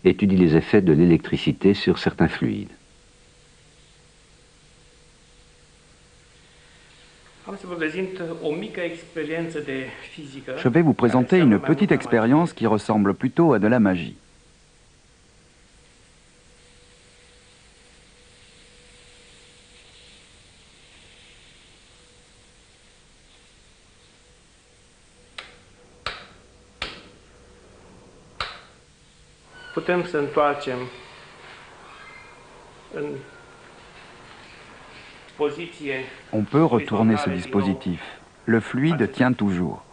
étudie les effets de l'électricité sur certains fluides. Je vais vous présenter une petite expérience qui ressemble plutôt à de la magie. On peut retourner ce dispositif. Le fluide tient toujours.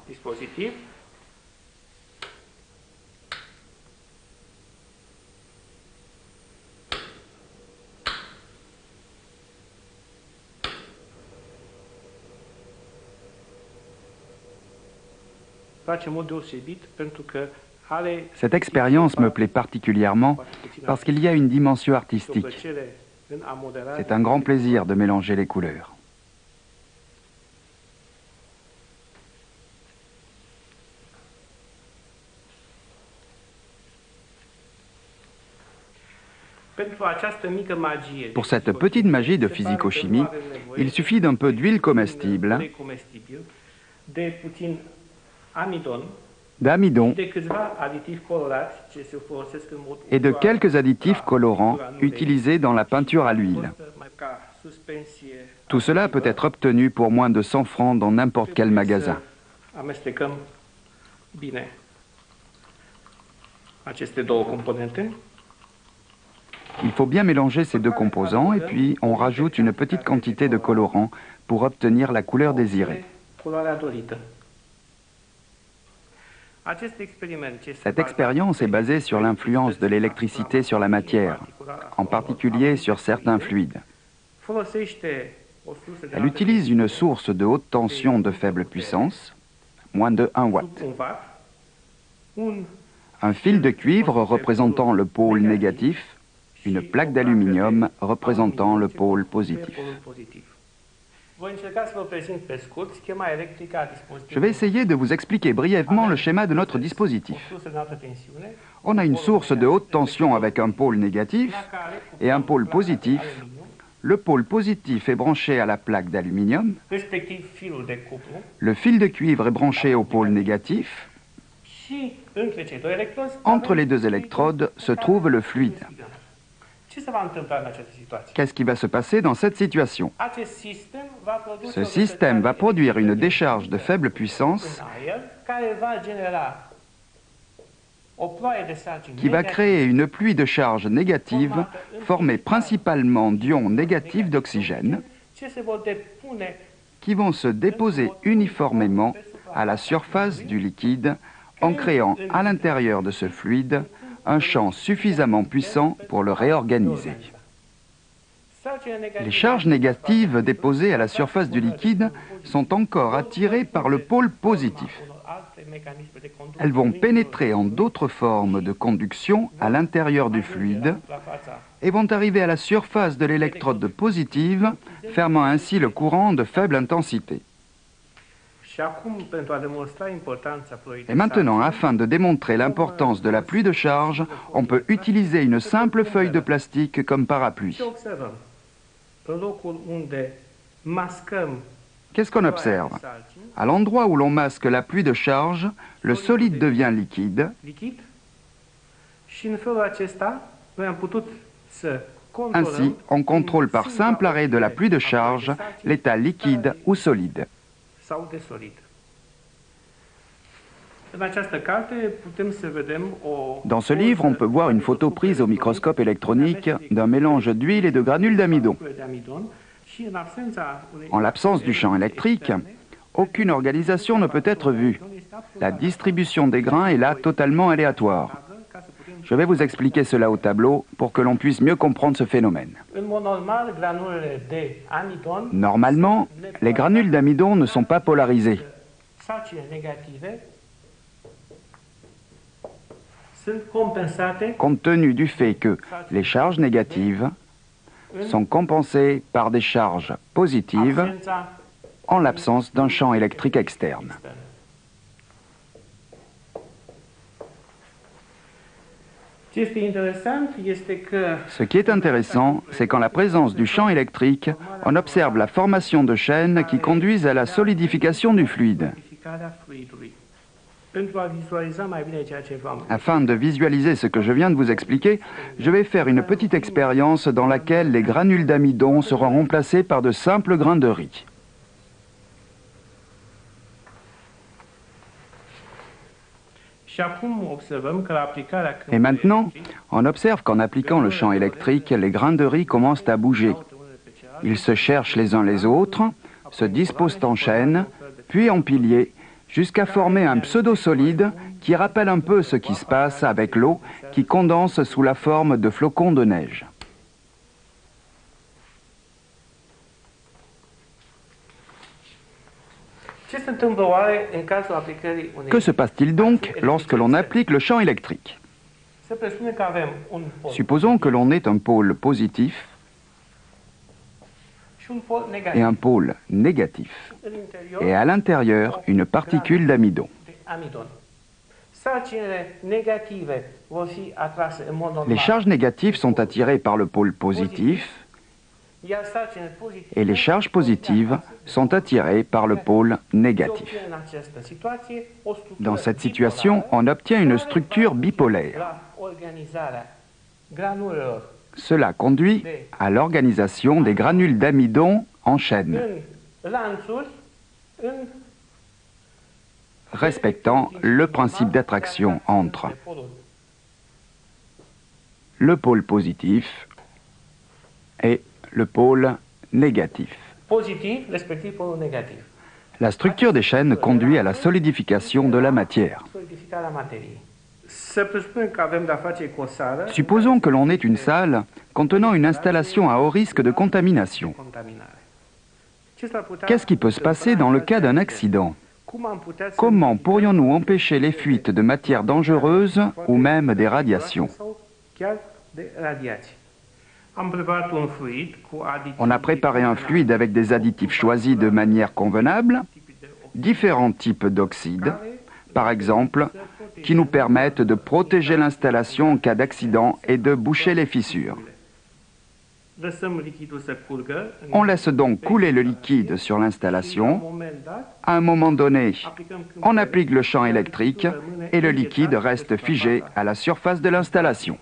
Cette expérience me plaît particulièrement parce qu'il y a une dimension artistique. C'est un grand plaisir de mélanger les couleurs. Pour cette petite magie de physico-chimie, il suffit d'un peu d'huile comestible, d'amidon et de quelques additifs colorants utilisés dans la peinture à l'huile. Tout cela peut être obtenu pour moins de 100 francs dans n'importe quel magasin. Il faut bien mélanger ces deux composants et puis on rajoute une petite quantité de colorant pour obtenir la couleur désirée. Cette expérience est basée sur l'influence de l'électricité sur la matière, en particulier sur certains fluides. Elle utilise une source de haute tension de faible puissance, moins de 1 watt. Un fil de cuivre représentant le pôle négatif, une plaque d'aluminium représentant le pôle positif. Je vais essayer de vous expliquer brièvement le schéma de notre dispositif. On a une source de haute tension avec un pôle négatif et un pôle positif. Le pôle positif est branché à la plaque d'aluminium. Le fil de cuivre est branché au pôle négatif. Entre les deux électrodes se trouve le fluide. Qu'est-ce qui va se passer dans cette situation? Ce système va produire une décharge de faible puissance qui va créer une pluie de charge négative formée principalement d'ions négatifs d'oxygène qui vont se déposer uniformément à la surface du liquide en créant à l'intérieur de ce fluide un champ suffisamment puissant pour le réorganiser. Les charges négatives déposées à la surface du liquide sont encore attirées par le pôle positif. Elles vont pénétrer en d'autres formes de conduction à l'intérieur du fluide et vont arriver à la surface de l'électrode positive, fermant ainsi le courant de faible intensité. Et maintenant, afin de démontrer l'importance de la pluie de charge, on peut utiliser une simple feuille de plastique comme parapluie. Qu'est-ce qu'on observe? À l'endroit où l'on masque la pluie de charge, le solide devient liquide. Ainsi, on contrôle par simple arrêt de la pluie de charge l'état liquide ou solide. Dans ce livre, on peut voir une photo prise au microscope électronique d'un mélange d'huile et de granules d'amidon. En l'absence du champ électrique, aucune organisation ne peut être vue. La distribution des grains est là totalement aléatoire. Je vais vous expliquer cela au tableau pour que l'on puisse mieux comprendre ce phénomène. Normalement, les granules d'amidon ne sont pas polarisées. Compte tenu du fait que les charges négatives sont compensées par des charges positives en l'absence d'un champ électrique externe. Ce qui est intéressant, c'est qu'en la présence du champ électrique, on observe la formation de chaînes qui conduisent à la solidification du fluide. Afin de visualiser ce que je viens de vous expliquer, je vais faire une petite expérience dans laquelle les granules d'amidon seront remplacés par de simples grains de riz. Et maintenant, on observe qu'en appliquant le champ électrique, les grains de riz commencent à bouger. Ils se cherchent les uns les autres, se disposent en chaîne, puis en piliers, jusqu'à former un pseudo-solide qui rappelle un peu ce qui se passe avec l'eau qui condense sous la forme de flocons de neige. Que se passe-t-il donc lorsque l'on applique le champ électrique? Supposons que l'on ait un pôle positif et un pôle négatif, et à l'intérieur, une particule d'amidon. Les charges négatives sont attirées par le pôle positif, et les charges positives sont attirées par le pôle négatif. Dans cette situation, on obtient une structure bipolaire. Cela conduit à l'organisation des granules d'amidon en chaîne, respectant le principe d'attraction entre le pôle positif et le pôle négatif. La structure des chaînes conduit à la solidification de la matière. Supposons que l'on ait une salle contenant une installation à haut risque de contamination. Qu'est-ce qui peut se passer dans le cas d'un accident? Comment pourrions-nous empêcher les fuites de matières dangereuses ou même des radiations? On a préparé un fluide avec des additifs choisis de manière convenable, différents types d'oxydes, par exemple, qui nous permettent de protéger l'installation en cas d'accident et de boucher les fissures. On laisse donc couler le liquide sur l'installation. À un moment donné, on applique le champ électrique et le liquide reste figé à la surface de l'installation.